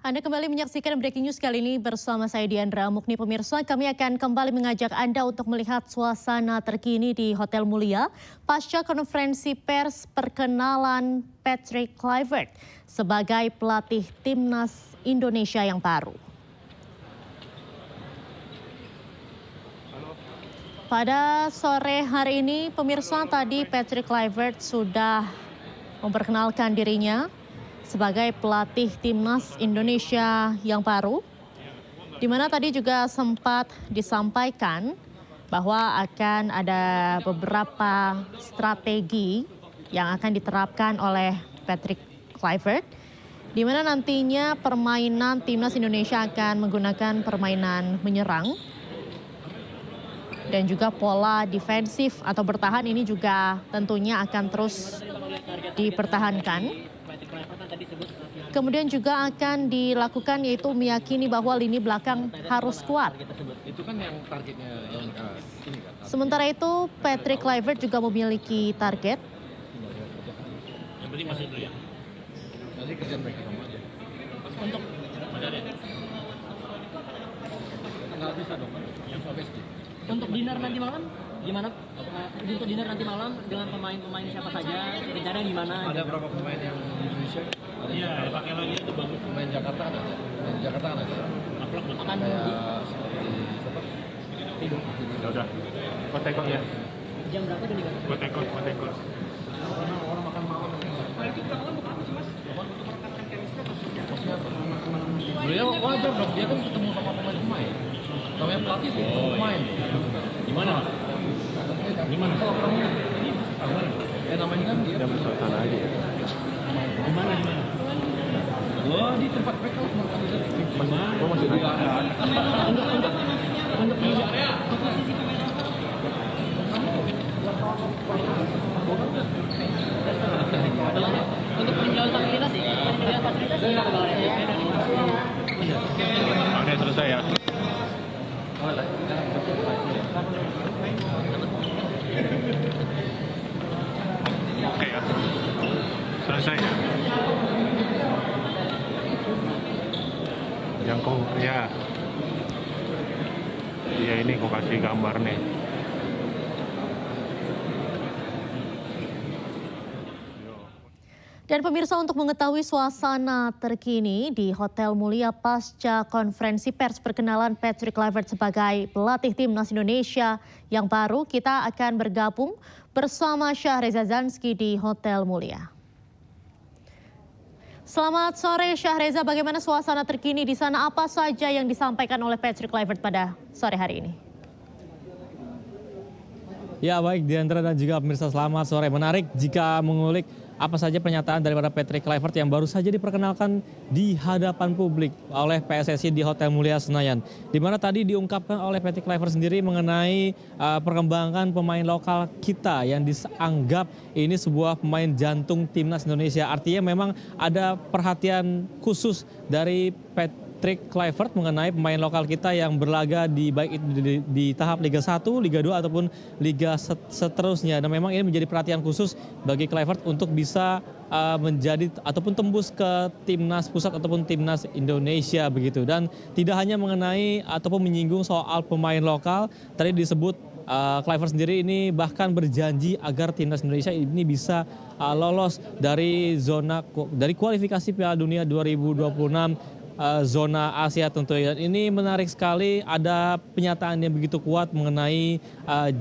Anda kembali menyaksikan Breaking News kali ini bersama saya Diandra Mukni. Pemirsa, kami akan kembali mengajak Anda untuk melihat suasana terkini di Hotel Mulia pasca konferensi pers perkenalan Patrick Kluivert sebagai pelatih timnas Indonesia yang baru. Pada sore hari ini, pemirsa, tadi Patrick Kluivert sudah memperkenalkan dirinya sebagai pelatih timnas Indonesia yang baru, di mana tadi juga sempat disampaikan bahwa akan ada beberapa strategi yang akan diterapkan oleh Patrick Kluivert, di mana nantinya permainan timnas Indonesia akan menggunakan permainan menyerang dan juga pola defensif atau bertahan ini juga tentunya akan terus dipertahankan. Kemudian juga akan dilakukan yaitu meyakini bahwa lini belakang harus kuat. Itu kan yang targetnya yang ini kan. Sementara itu Patrick Kluivert juga memiliki target. Yang penting masuk dulu ya. Nanti kerjaan mereka sama aja. Untuk nggak bisa dong. Yang PSG. Untuk dinner nanti malam gimana? Untuk dinner nanti malam dengan pemain-pemain siapa saja? Rencana gimana? Ada berapa pemain yang Indonesia? Iya, pakai lagi itu bagus. Pemain Jakarta ada. Pemain Jakarta kan ada. Akan Kayak seperti siapa? tidur. Ya udah, kau tekot ya. Jam berapa tuh nih? Kau tekot. Orang makan malam. Beliau wajar dong, dia kan ketemu sama pemain-pemain. Namanya pelatih pemain. Gimana? Gimana kalau kamu ini? Namanya kan dia Bersuasana aja ya. Gimana? Oh, di tempat mereka makan di sana. Kau masih nanya? Untuk penjualan fasilitas sih. Penjualan fasilitas sih. Oke, selesai ya. Oke ya. Selesai ya. Yang kau ya. Ya ini kau kasih gambar nih. Dan pemirsa, untuk mengetahui suasana terkini di Hotel Mulia pasca konferensi pers perkenalan Patrick Kluivert sebagai pelatih timnas Indonesia yang baru, kita akan bergabung bersama Syahreza Zanski di Hotel Mulia. Selamat sore Syahreza, bagaimana suasana terkini di sana? Apa saja yang disampaikan oleh Patrick Kluivert pada sore hari ini? Ya baik Diandra dan juga pemirsa, selamat sore. Menarik jika mengulik apa saja pernyataan daripada Patrick Kluivert yang baru saja diperkenalkan di hadapan publik oleh PSSI di Hotel Mulia Senayan. Di mana tadi diungkapkan oleh Patrick Kluivert sendiri mengenai perkembangan pemain lokal kita yang dianggap ini sebuah pemain jantung timnas Indonesia. Artinya memang ada perhatian khusus dari Patrick Kluivert mengenai pemain lokal kita yang berlaga di baik itu di tahap Liga 1, Liga 2 ataupun Liga seterusnya. Dan memang ini menjadi perhatian khusus bagi Kluivert untuk bisa menjadi ataupun tembus ke timnas pusat ataupun timnas Indonesia begitu. Dan tidak hanya mengenai ataupun menyinggung soal pemain lokal, tadi disebut Kluivert sendiri ini bahkan berjanji agar timnas Indonesia ini bisa lolos dari kualifikasi Piala Dunia 2026 zona Asia tentunya. Ini menarik sekali, ada pernyataan yang begitu kuat mengenai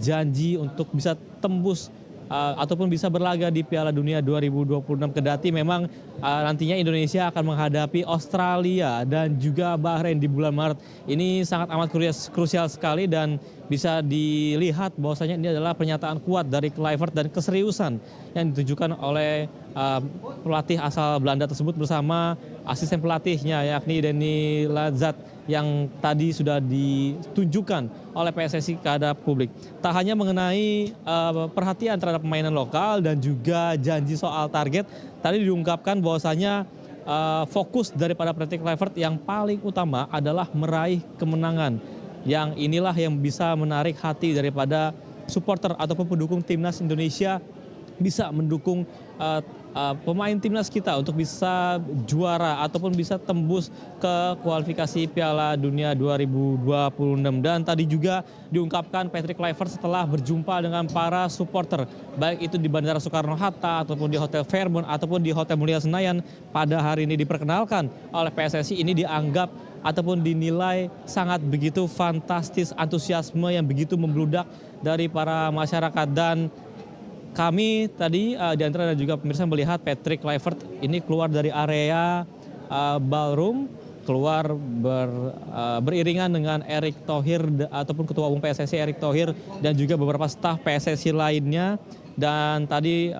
janji untuk bisa tembus ataupun bisa berlaga di Piala Dunia 2026 kedati memang nantinya Indonesia akan menghadapi Australia dan juga Bahrain di bulan Maret. Ini sangat amat krusial sekali dan bisa dilihat bahwasanya ini adalah pernyataan kuat dari Kluivert dan keseriusan yang ditunjukkan oleh pelatih asal Belanda tersebut bersama asisten pelatihnya yakni Denny Lazzat yang tadi sudah ditunjukkan oleh PSSI kepada publik. Tak hanya mengenai perhatian terhadap permainan lokal dan juga janji soal target, tadi diungkapkan bahwasanya fokus daripada Patrick Kluivert yang paling utama adalah meraih kemenangan. Yang inilah yang bisa menarik hati daripada supporter ataupun pendukung timnas Indonesia, bisa mendukung pemain timnas kita untuk bisa juara ataupun bisa tembus ke kualifikasi Piala Dunia 2026. Dan tadi juga diungkapkan Patrick Kluivert setelah berjumpa dengan para supporter, baik itu di Bandara Soekarno-Hatta ataupun di Hotel Fairmont ataupun di Hotel Mulia Senayan pada hari ini diperkenalkan oleh PSSI. Ini dianggap ataupun dinilai sangat begitu fantastis, antusiasme yang begitu membludak dari para masyarakat. Dan kami tadi diantara dan juga pemirsa melihat Patrick Kluivert ini keluar dari area ballroom, keluar beriringan dengan Erick Thohir ataupun Ketua Umum PSSI Erick Thohir dan juga beberapa staf PSSI lainnya. Dan tadi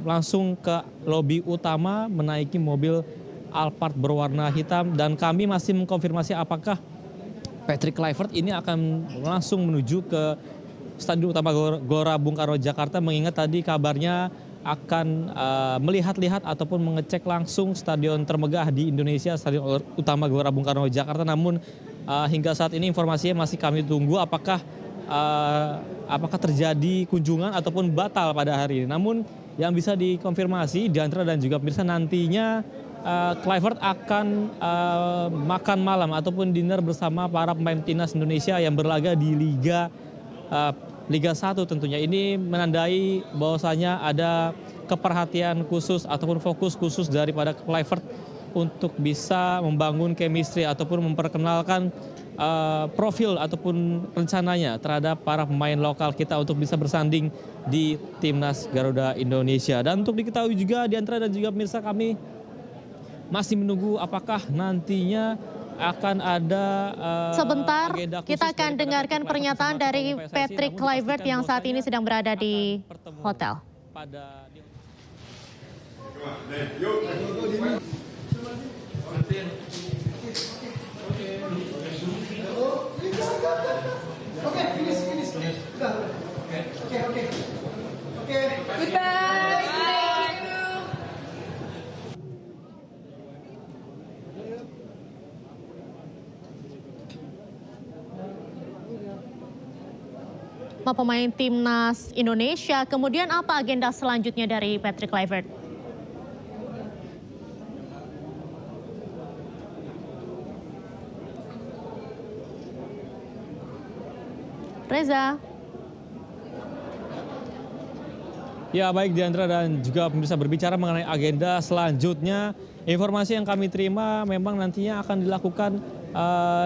langsung ke lobi utama menaiki mobil Alphard berwarna hitam, dan kami masih mengkonfirmasi apakah Patrick Kluivert ini akan langsung menuju ke Stadion Utama Gelora Bung Karno Jakarta, mengingat tadi kabarnya akan melihat-lihat ataupun mengecek langsung stadion termegah di Indonesia, Stadion Utama Gelora Bung Karno Jakarta. Namun hingga saat ini informasinya masih kami tunggu apakah terjadi kunjungan ataupun batal pada hari ini. Namun yang bisa dikonfirmasi Diandra dan juga pemirsa, nantinya Kluivert akan makan malam ataupun dinner bersama para pemain timnas Indonesia yang berlaga di Liga 1 tentunya. Ini menandai bahwasanya ada keperhatian khusus ataupun fokus khusus daripada Kluivert untuk bisa membangun chemistry ataupun memperkenalkan profil ataupun rencananya terhadap para pemain lokal kita untuk bisa bersanding di Timnas Garuda Indonesia. Dan untuk diketahui juga Diandra dan juga pemirsa, kami masih menunggu apakah nantinya akan ada sebentar kita akan dengarkan pernyataan dari Patrick Kluivert yang saat ini sedang berada di hotel. Pemain timnas Indonesia, kemudian apa agenda selanjutnya dari Patrick Kluivert? Reza. Ya baik Diandra dan juga pemirsa, berbicara mengenai agenda selanjutnya, informasi yang kami terima memang nantinya akan dilakukan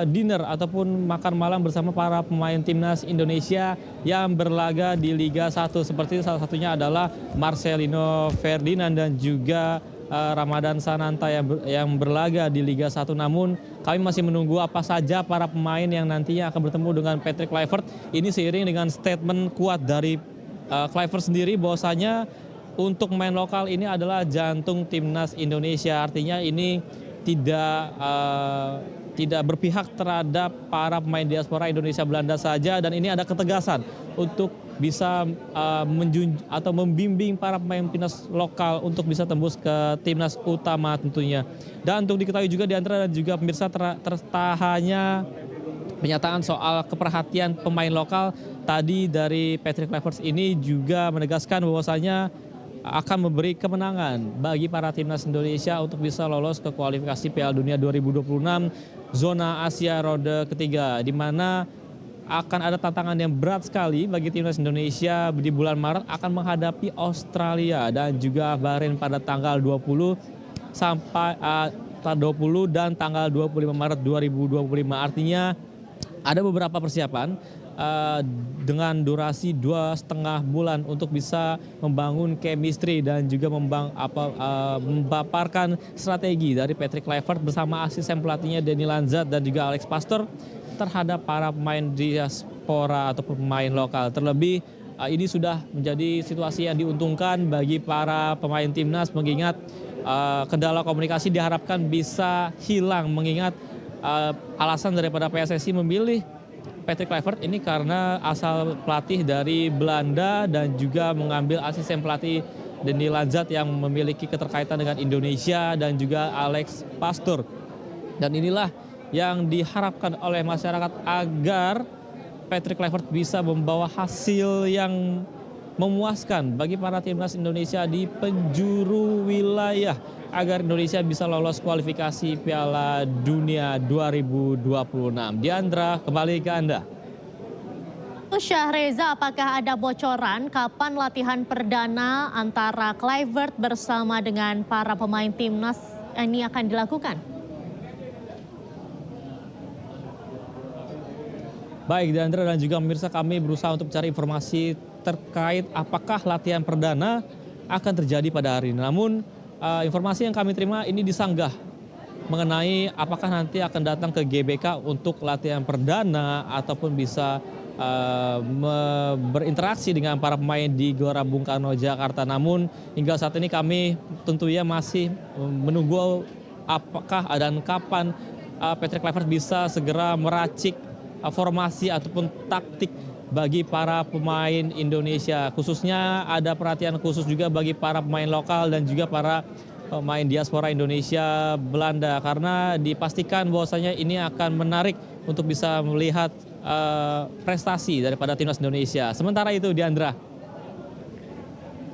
dinner ataupun makan malam bersama para pemain timnas Indonesia yang berlaga di Liga 1. Seperti salah satunya adalah Marcelino Ferdinand dan juga Ramadan Sananta yang berlaga di Liga 1. Namun kami masih menunggu apa saja para pemain yang nantinya akan bertemu dengan Patrick Kluivert. Ini seiring dengan statement kuat dari Kluivert sendiri bahwasanya untuk pemain lokal ini adalah jantung timnas Indonesia. Artinya ini tidak berpihak terhadap para pemain diaspora Indonesia Belanda saja, dan ini ada ketegasan untuk bisa atau membimbing para pemain timnas lokal untuk bisa tembus ke timnas utama tentunya. Dan untuk diketahui juga Diandra dan juga pemirsa, tertahannya pernyataan soal keperhatian pemain lokal tadi dari Patrick Kluivert ini juga menegaskan bahwasanya akan memberi kemenangan bagi para timnas Indonesia untuk bisa lolos ke kualifikasi Piala Dunia 2026 zona Asia ronde ketiga, di mana akan ada tantangan yang berat sekali bagi timnas Indonesia di bulan Maret akan menghadapi Australia dan juga Bahrain pada tanggal 20 dan tanggal 25 Maret 2025. Artinya ada beberapa persiapan dengan durasi 2,5 bulan untuk bisa membangun chemistry dan juga memaparkan strategi dari Patrick Kluivert bersama asisten pelatihnya Denny Lanzat dan juga Alex Pastoor terhadap para pemain diaspora ataupun pemain lokal. Terlebih ini sudah menjadi situasi yang diuntungkan bagi para pemain timnas, mengingat kendala komunikasi diharapkan bisa hilang, mengingat alasan daripada PSSI memilih Patrick Kluivert ini karena asal pelatih dari Belanda dan juga mengambil asisten pelatih Denny Lanzat yang memiliki keterkaitan dengan Indonesia dan juga Alex Pastoor. Dan inilah yang diharapkan oleh masyarakat agar Patrick Kluivert bisa membawa hasil yang memuaskan bagi para timnas Indonesia di penjuru wilayah agar Indonesia bisa lolos kualifikasi Piala Dunia 2026. Diandra, kembali ke Anda. Syahreza, apakah ada bocoran kapan latihan perdana antara Kluivert bersama dengan para pemain timnas ini akan dilakukan? Baik, Diandra dan juga pemirsa, kami berusaha untuk mencari informasi terkait apakah latihan perdana akan terjadi pada hari ini. Namun informasi yang kami terima ini disanggah mengenai apakah nanti akan datang ke GBK untuk latihan perdana ataupun bisa berinteraksi dengan para pemain di Gelora Bung Karno, Jakarta. Namun hingga saat ini kami tentunya masih menunggu apakah dan kapan Patrick Kluivert bisa segera meracik formasi ataupun taktik bagi para pemain Indonesia. Khususnya ada perhatian khusus juga bagi para pemain lokal dan juga para pemain diaspora Indonesia Belanda, karena dipastikan bahwasanya ini akan menarik untuk bisa melihat prestasi daripada timnas Indonesia. Sementara itu, Diandra.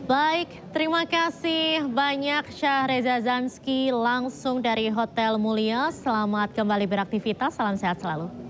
Baik, terima kasih banyak Syahreza Zanski langsung dari Hotel Mulia. Selamat kembali beraktivitas, salam sehat selalu.